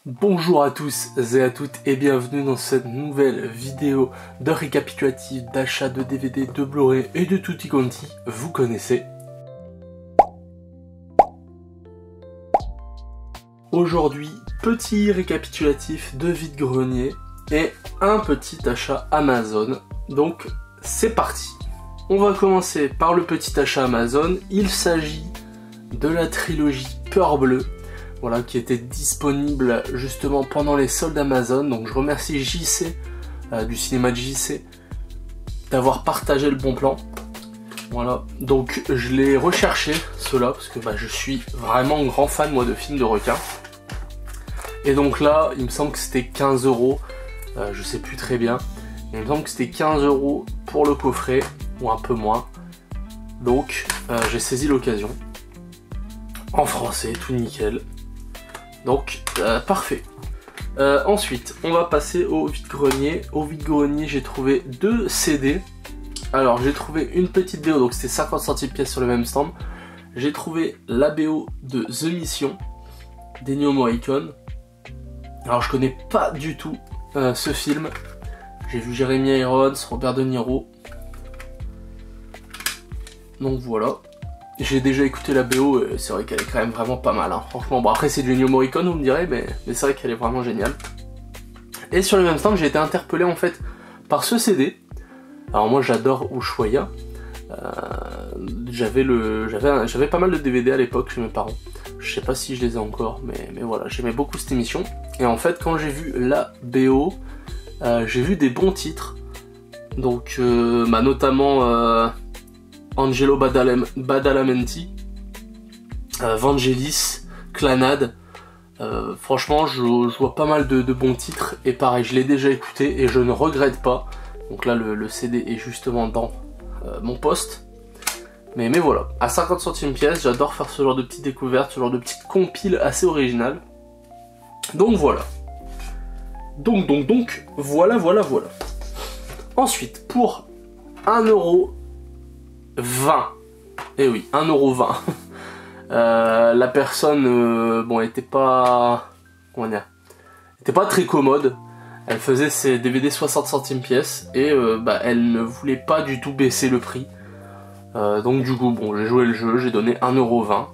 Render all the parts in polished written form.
Bonjour à tous et à toutes et bienvenue dans cette nouvelle vidéo de récapitulatif d'achat de DVD, de Blu-ray et de tutti quanti, vous connaissez. Aujourd'hui, petit récapitulatif de vide-grenier et un petit achat Amazon, donc c'est parti. On va commencer par le petit achat Amazon, il s'agit de la trilogie Peur Bleue. Voilà, qui était disponible justement pendant les soldes Amazon. Donc je remercie JC du cinéma de JC d'avoir partagé le bon plan. Voilà, donc je l'ai recherché cela parce que je suis vraiment grand fan moi de films de requins. Et donc là, il me semble que c'était 15 €, je sais plus très bien. Il me semble que c'était 15 € pour le coffret ou un peu moins. Donc j'ai saisi l'occasion. En français, tout nickel. Donc, parfait. Ensuite, on va passer au vide-grenier. Au vide-grenier, j'ai trouvé 2 CD. Alors, j'ai trouvé une petite BO, donc c'était 50 centimes pièce sur le même stand. J'ai trouvé la BO de The Mission, d'Ennio Morricone. Alors, je connais pas du tout ce film. J'ai vu Jeremy Irons, Robert De Niro. Donc voilà. J'ai déjà écouté la BO et c'est vrai qu'elle est quand même vraiment pas mal, hein. Franchement. Bon, après c'est du Ennio Morricone, vous me direz, mais c'est vrai qu'elle est vraiment géniale. Et sur le même stand, j'ai été interpellé en fait par ce CD. Alors moi j'adore Ushuaïa. J'avais pas mal de DVD à l'époque chez mes parents. Je sais pas si je les ai encore, mais voilà, j'aimais beaucoup cette émission. Et en fait quand j'ai vu la BO, j'ai vu des bons titres. Donc notamment Angelo Badalamenti, Vangelis, Clannad. Franchement, je vois pas mal de bons titres. Et pareil, je l'ai déjà écouté et je ne regrette pas. Donc là, le CD est justement dans mon poste. Mais voilà, à 50 centimes pièce, j'adore faire ce genre de petites découvertes, ce genre de petites compiles assez originales. Donc voilà. Donc, voilà. Ensuite, pour 1,20 €. Eh oui, 1,20 €. La personne, était pas... Comment dire ? Était pas très commode. Elle faisait ses DVD 60 centimes pièce et elle ne voulait pas du tout baisser le prix. Donc du coup, j'ai joué le jeu, j'ai donné 1,20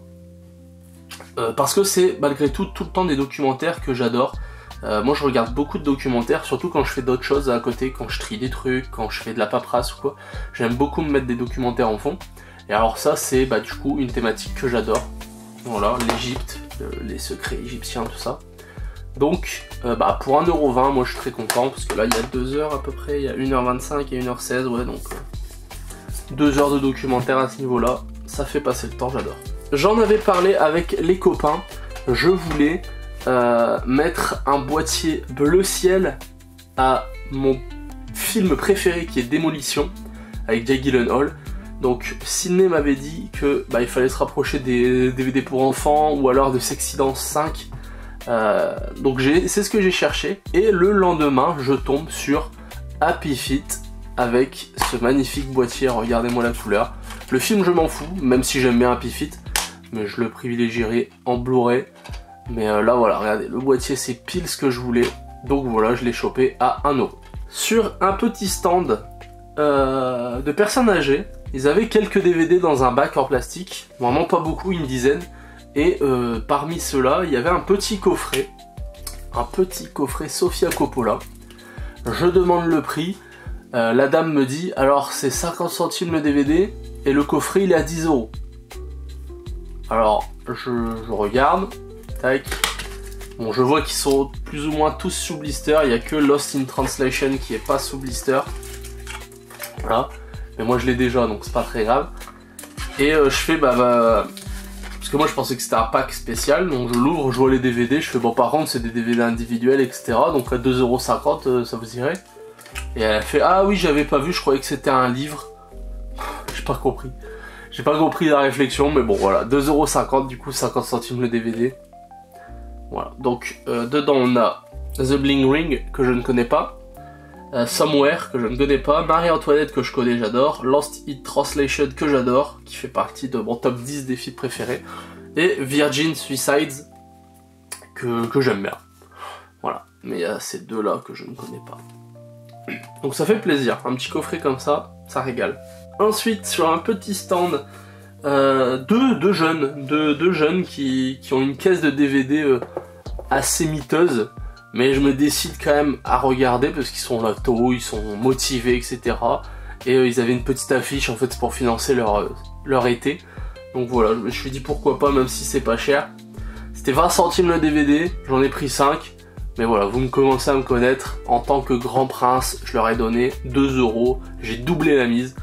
€. Parce que c'est malgré tout le temps des documentaires que j'adore. Moi je regarde beaucoup de documentaires, surtout quand je fais d'autres choses à côté, quand je trie des trucs, quand je fais de la paperasse ou quoi. J'aime beaucoup me mettre des documentaires en fond. Et alors ça c'est du coup une thématique que j'adore. Voilà, l'Égypte, les secrets égyptiens, tout ça. Donc pour 1,20 €, moi je suis très content parce que là il y a 2 heures à peu près, il y a 1h25 et 1h16, ouais, donc 2 heures de documentaire à ce niveau là, ça fait passer le temps, j'adore. J'en avais parlé avec les copains, je voulais mettre un boîtier bleu ciel à mon film préféré qui est Démolition avec Jake Gyllenhaal. Donc Sydney m'avait dit que il fallait se rapprocher des DVD pour enfants ou alors de Sexydance 5. Donc c'est ce que j'ai cherché et le lendemain je tombe sur Happy Feet avec ce magnifique boîtier, regardez-moi la couleur. Le film je m'en fous, même si j'aime bien Happy Feet, mais je le privilégierai en Blu-ray. Mais là voilà, regardez, le boîtier c'est pile ce que je voulais. Donc voilà, je l'ai chopé à 1 €. Sur un petit stand de personnes âgées, ils avaient quelques DVD dans un bac en plastique. Vraiment pas beaucoup, une dizaine. Et parmi ceux-là, il y avait un petit coffret. Un petit coffret Sofia Coppola. Je demande le prix. La dame me dit, alors c'est 50 centimes le DVD et le coffret il est à 10 €. Alors je regarde. Tac. Bon, je vois qu'ils sont plus ou moins tous sous blister. Il n'y a que Lost in Translation qui est pas sous blister. Voilà. Mais moi je l'ai déjà, donc c'est pas très grave. Et je fais parce que moi je pensais que c'était un pack spécial, donc je l'ouvre, je vois les DVD, je fais par contre c'est des DVD individuels, etc. Donc à 2,50 € ça vous irait. Et elle a fait ah oui, j'avais pas vu, je croyais que c'était un livre. J'ai pas compris. J'ai pas compris la réflexion, mais bon voilà, 2,50 € du coup, 50 centimes le DVD. Voilà, donc dedans on a The Bling Ring que je ne connais pas, Somewhere que je ne connais pas, Marie-Antoinette que je connais, j'adore, Lost in Translation que j'adore, qui fait partie de mon top 10 des films préférés, et Virgin Suicides que j'aime bien. Voilà, mais il y a ces deux-là que je ne connais pas. Donc ça fait plaisir, un petit coffret comme ça régale. Ensuite, sur un petit stand, deux jeunes qui ont une caisse de DVD assez miteuse, mais je me décide quand même à regarder parce qu'ils sont là tôt, ils sont motivés, etc. Et ils avaient une petite affiche en fait pour financer leur été. Donc voilà, je me suis dit pourquoi pas, même si c'est pas cher. C'était 20 centimes le DVD, j'en ai pris 5. Mais voilà, vous me commencez à me connaître. En tant que grand prince, je leur ai donné 2 €. J'ai doublé la mise.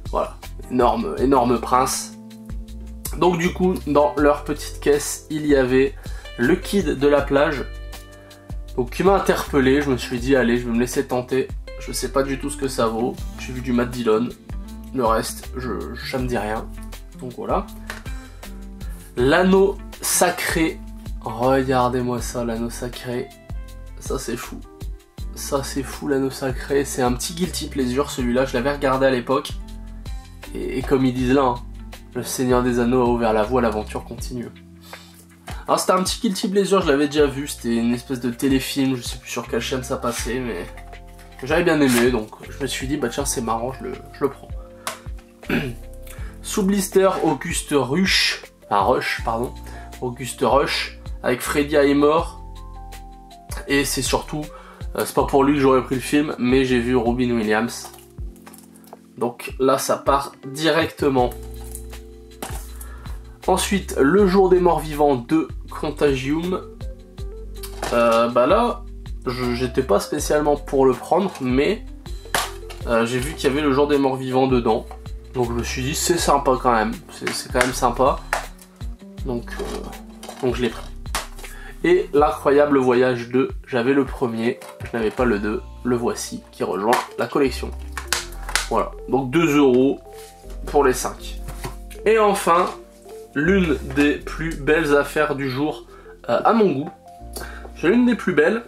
Voilà, énorme prince. Donc du coup, dans leur petite caisse, il y avait le Kid de la plage. Donc qui m'a interpellé, je me suis dit allez, je vais me laisser tenter. Je sais pas du tout ce que ça vaut. J'ai vu du Matt Dillon. Le reste, ça me dit rien. Donc voilà. L'anneau sacré. Regardez-moi ça, l'anneau sacré. Ça c'est fou. Ça c'est fou, l'anneau sacré. C'est un petit guilty pleasure celui-là. Je l'avais regardé à l'époque. Et comme ils disent là, hein, le Seigneur des Anneaux a ouvert la voie, l'aventure continue. Alors c'était un petit guilty pleasure, je l'avais déjà vu. C'était une espèce de téléfilm. Je sais plus sur quelle chaîne ça passait, mais j'avais bien aimé. Donc je me suis dit, bah tiens, c'est marrant, je le prends. Sous blister, Auguste Rush. Enfin, Rush, pardon. Auguste Rush. Avec Freddie Highmore. Et c'est surtout, c'est pas pour lui que j'aurais pris le film, mais j'ai vu Robin Williams. Donc là, ça part directement. Ensuite, Le Jour des Morts Vivants 2, Contagium. Bah là, j'étais pas spécialement pour le prendre, mais j'ai vu qu'il y avait Le Jour des Morts Vivants dedans. Donc je me suis dit, c'est sympa quand même. C'est quand même sympa. Donc je l'ai pris. Et L'Incroyable Voyage 2, j'avais le premier, je n'avais pas le 2, le voici, qui rejoint la collection. Voilà, donc 2 € pour les 5. Et enfin, l'une des plus belles affaires du jour à mon goût. C'est l'une des plus belles,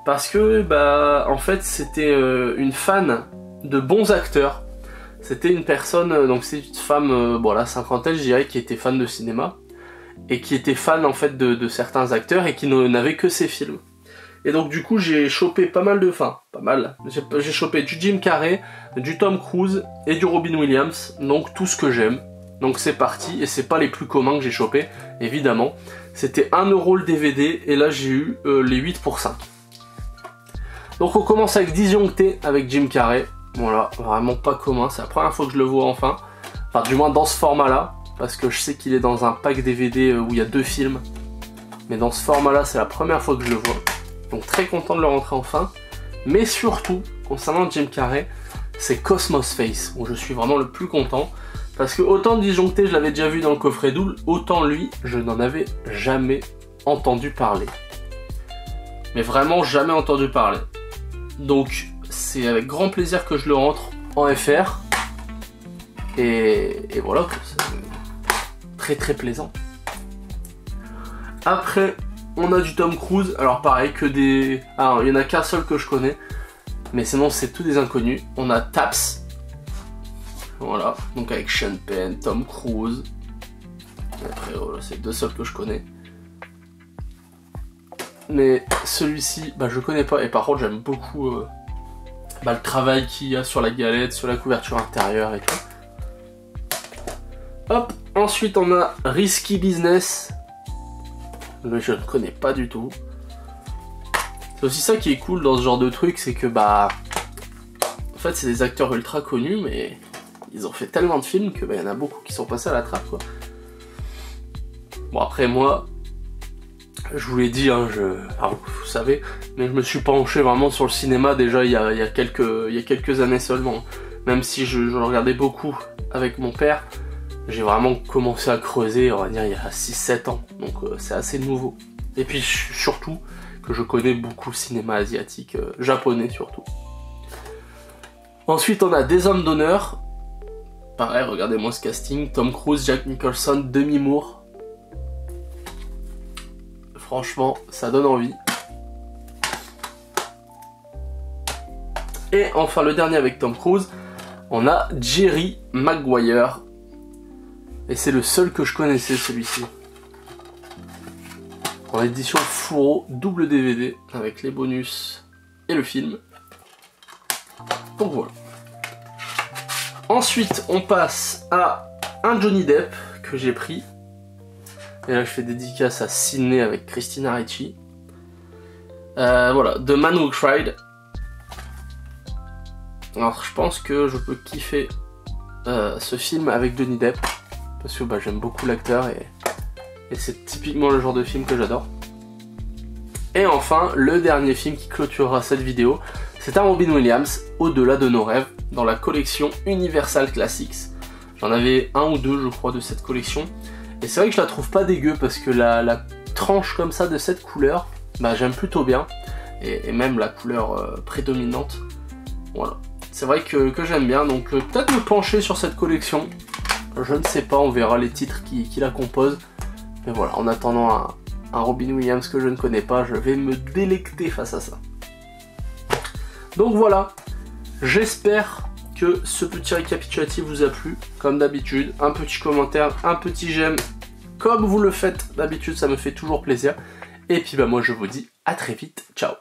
parce que, bah, en fait, c'était une fan de bons acteurs. C'était une personne, donc c'est une femme, bon, la cinquantaine, je dirais, qui était fan de cinéma. Et qui était fan en fait de certains acteurs et qui n'avait que ces films. Et donc du coup j'ai chopé pas mal de... Enfin, pas mal. J'ai chopé du Jim Carrey, du Tom Cruise et du Robin Williams. Donc tout ce que j'aime. Donc c'est parti. Et c'est pas les plus communs que j'ai chopé, évidemment. C'était 1 € le DVD et là j'ai eu les 8 pour 5. Donc on commence avec Disjoncté avec Jim Carrey. Voilà, vraiment pas commun. C'est la première fois que je le vois enfin. Enfin du moins dans ce format là. Parce que je sais qu'il est dans un pack DVD où il y a 2 films. Mais dans ce format-là, c'est la première fois que je le vois. Donc très content de le rentrer enfin. Mais surtout, concernant Jim Carrey, c'est Cosmos Face, où je suis vraiment le plus content. Parce que autant Disjoncté, je l'avais déjà vu dans le coffret double, autant lui, je n'en avais jamais entendu parler. Mais vraiment jamais entendu parler. Donc c'est avec grand plaisir que je le rentre en FR. Et voilà, très plaisant. Après, on a du Tom Cruise. Alors pareil, que des... Alors, il y en a qu'un seul que je connais. Mais sinon, c'est tous des inconnus. On a Taps. Voilà. Donc avec Sean Penn, Tom Cruise. Après, voilà, c'est les 2 seuls que je connais. Mais celui-ci, bah, je connais pas. Et par contre, j'aime beaucoup le travail qu'il y a sur la galette, sur la couverture intérieure et tout. Hop, ensuite on a Risky Business. Je ne connais pas du tout. C'est aussi ça qui est cool dans ce genre de truc, c'est que bah... En fait c'est des acteurs ultra connus, mais ils ont fait tellement de films que bah, y en a beaucoup qui sont passés à la trappe quoi. Bon après moi, je vous l'ai dit, hein, alors, vous savez, mais je me suis penché vraiment sur le cinéma déjà il y a quelques années seulement. Même si je le regardais beaucoup avec mon père. J'ai vraiment commencé à creuser, on va dire, il y a 6-7 ans, donc c'est assez nouveau. Et puis surtout, que je connais beaucoup le cinéma asiatique, japonais surtout. Ensuite, on a Des Hommes d'honneur. Pareil, regardez-moi ce casting, Tom Cruise, Jack Nicholson, Demi Moore. Franchement, ça donne envie. Et enfin, le dernier avec Tom Cruise, on a Jerry Maguire. Et c'est le seul que je connaissais, celui-ci. en édition Furo, double DVD avec les bonus et le film. Donc voilà. Ensuite, on passe à un Johnny Depp que j'ai pris. Et là, je fais dédicace à Sydney avec Christina Ricci. Voilà, The Man Who Cried. Alors, je pense que je peux kiffer ce film avec Johnny Depp. Parce que j'aime beaucoup l'acteur et c'est typiquement le genre de film que j'adore. Et enfin, le dernier film qui clôturera cette vidéo, c'est un Robin Williams, Au-delà de nos rêves, dans la collection Universal Classics. J'en avais un ou deux, je crois, de cette collection. Et c'est vrai que je la trouve pas dégueu parce que la tranche comme ça de cette couleur, j'aime plutôt bien. Et même la couleur prédominante. Voilà. C'est vrai que j'aime bien, donc peut-être me pencher sur cette collection. Je ne sais pas, on verra les titres qui la composent. Mais voilà, en attendant un Robin Williams que je ne connais pas, je vais me délecter face à ça. Donc voilà, j'espère que ce petit récapitulatif vous a plu. Comme d'habitude, un petit commentaire, un petit j'aime, comme vous le faites d'habitude, ça me fait toujours plaisir. Et puis moi je vous dis à très vite, ciao.